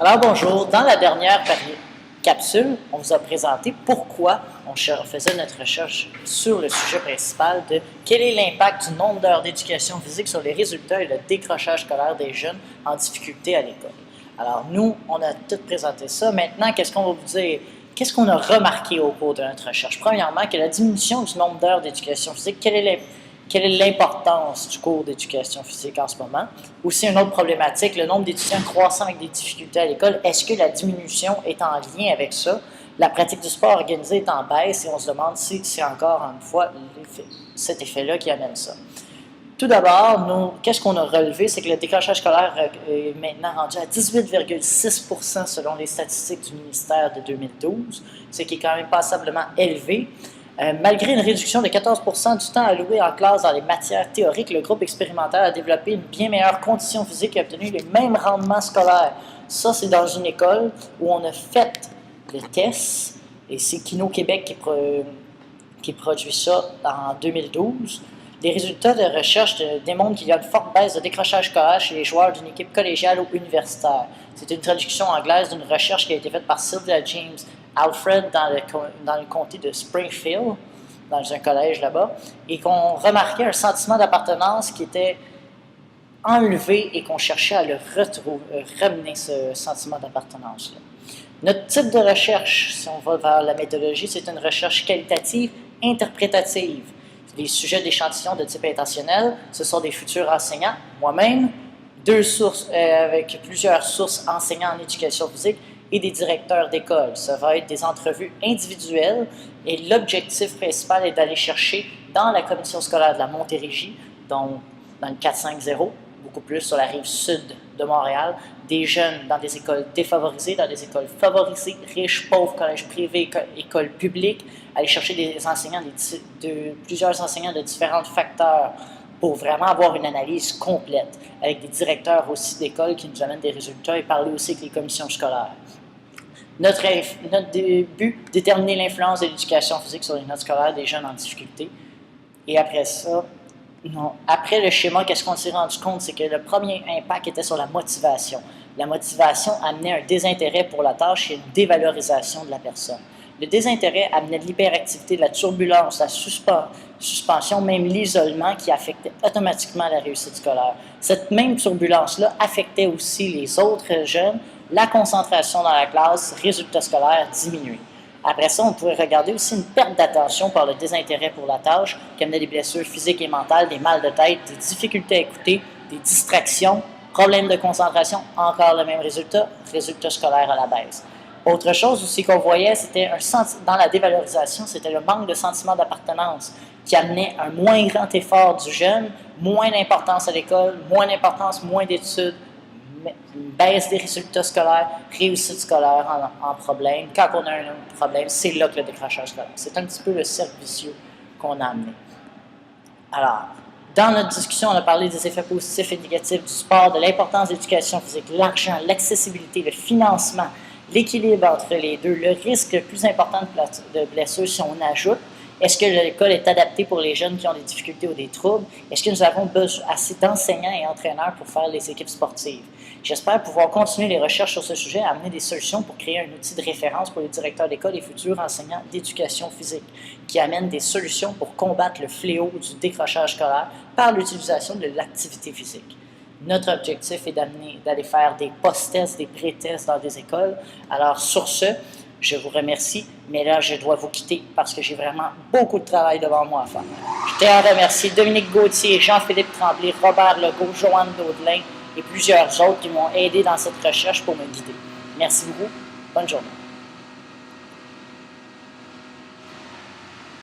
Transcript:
Alors bonjour, dans la dernière capsule, on vous a présenté pourquoi on faisait notre recherche sur le sujet principal de quel est l'impact du nombre d'heures d'éducation physique sur les résultats et le décrochage scolaire des jeunes en difficulté à l'école. Alors nous, on a tout présenté ça. Maintenant, qu'est-ce qu'on va vous dire? Qu'est-ce qu'on a remarqué au cours de notre recherche? Premièrement, que la diminution du nombre d'heures d'éducation physique, quelle est l'importance du cours d'éducation physique en ce moment? Aussi, une autre problématique, le nombre d'étudiants croissant avec des difficultés à l'école, est-ce que la diminution est en lien avec ça? La pratique du sport organisé est en baisse et on se demande si c'est encore une fois cet effet-là qui amène ça. Tout d'abord, qu'est-ce qu'on a relevé? C'est que le décrochage scolaire est maintenant rendu à 18,6% selon les statistiques du ministère de 2012, ce qui est quand même passablement élevé. Malgré une réduction de 14% du temps alloué en classe dans les matières théoriques, le groupe expérimental a développé une bien meilleure condition physique et obtenu les mêmes rendements scolaires. Ça, c'est dans une école où on a fait le test, et c'est Kino Québec qui produit ça en 2012. Les résultats de recherche démontrent qu'il y a une forte baisse de décrochage scolaire chez les joueurs d'une équipe collégiale ou universitaire. C'est une traduction anglaise d'une recherche qui a été faite par Sylvia James Alfred dans le comté de Springfield, dans un collège là-bas, et qu'on remarquait un sentiment d'appartenance qui était enlevé et qu'on cherchait à le ramener, ce sentiment d'appartenance-là. Notre type de recherche, si on va vers la méthodologie, c'est une recherche qualitative, interprétative. Les sujets d'échantillons de type intentionnel, ce sont des futurs enseignants, moi-même, avec plusieurs sources enseignants en éducation physique et des directeurs d'école. Ça va être des entrevues individuelles et l'objectif principal est d'aller chercher dans la commission scolaire de la Montérégie, donc dans le 450, beaucoup plus sur la rive sud de Montréal, des jeunes dans des écoles défavorisées, dans des écoles favorisées, riches, pauvres, collèges privés, écoles publiques, aller chercher des enseignants, plusieurs enseignants de différents facteurs pour vraiment avoir une analyse complète, avec des directeurs aussi d'école qui nous amènent des résultats et parler aussi avec les commissions scolaires. Notre but, déterminer l'influence de l'éducation physique sur les notes scolaires des jeunes en difficulté. Et après ça, après le schéma, qu'est-ce qu'on s'est rendu compte? C'est que le premier impact était sur la motivation. La motivation amenait un désintérêt pour la tâche et une dévalorisation de la personne. Le désintérêt amenait de l'hyperactivité, de la turbulence, la suspension, même l'isolement qui affectait automatiquement la réussite scolaire. Cette même turbulence-là affectait aussi les autres jeunes, la concentration dans la classe, résultats scolaires diminués. Après ça, on pourrait regarder aussi une perte d'attention par le désintérêt pour la tâche qui amenait des blessures physiques et mentales, des mal de tête, des difficultés à écouter, des distractions, problèmes de concentration, encore le même résultat scolaire à la baisse. Autre chose aussi qu'on voyait, c'était dans la dévalorisation, c'était le manque de sentiment d'appartenance qui amenait un moins grand effort du jeune, moins d'importance à l'école, moins d'importance, moins d'études, baisse des résultats scolaires, réussite scolaire en problème. Quand on a un problème, c'est là que le décrochage scolaire. C'est un petit peu le cercle vicieux qu'on a amené. Alors, dans notre discussion, on a parlé des effets positifs et négatifs du sport, de l'importance de l'éducation physique, l'argent, l'accessibilité, le financement, l'équilibre entre les deux, le risque le plus important de blessure si on ajoute. Est-ce que l'école est adaptée pour les jeunes qui ont des difficultés ou des troubles? Est-ce que nous avons besoin assez d'enseignants et entraîneurs pour faire les équipes sportives? J'espère pouvoir continuer les recherches sur ce sujet et amener des solutions pour créer un outil de référence pour les directeurs d'école et futurs enseignants d'éducation physique qui amènent des solutions pour combattre le fléau du décrochage scolaire par l'utilisation de l'activité physique. Notre objectif est d'aller faire des post-tests, des pré-tests dans des écoles. Alors sur ce, je vous remercie, mais là, je dois vous quitter parce que j'ai vraiment beaucoup de travail devant moi à faire. Je tiens à remercier Dominique Gauthier, Jean-Philippe Tremblay, Robert Legault, Joanne Daudelin et plusieurs autres qui m'ont aidé dans cette recherche pour me guider. Merci beaucoup. Bonne journée.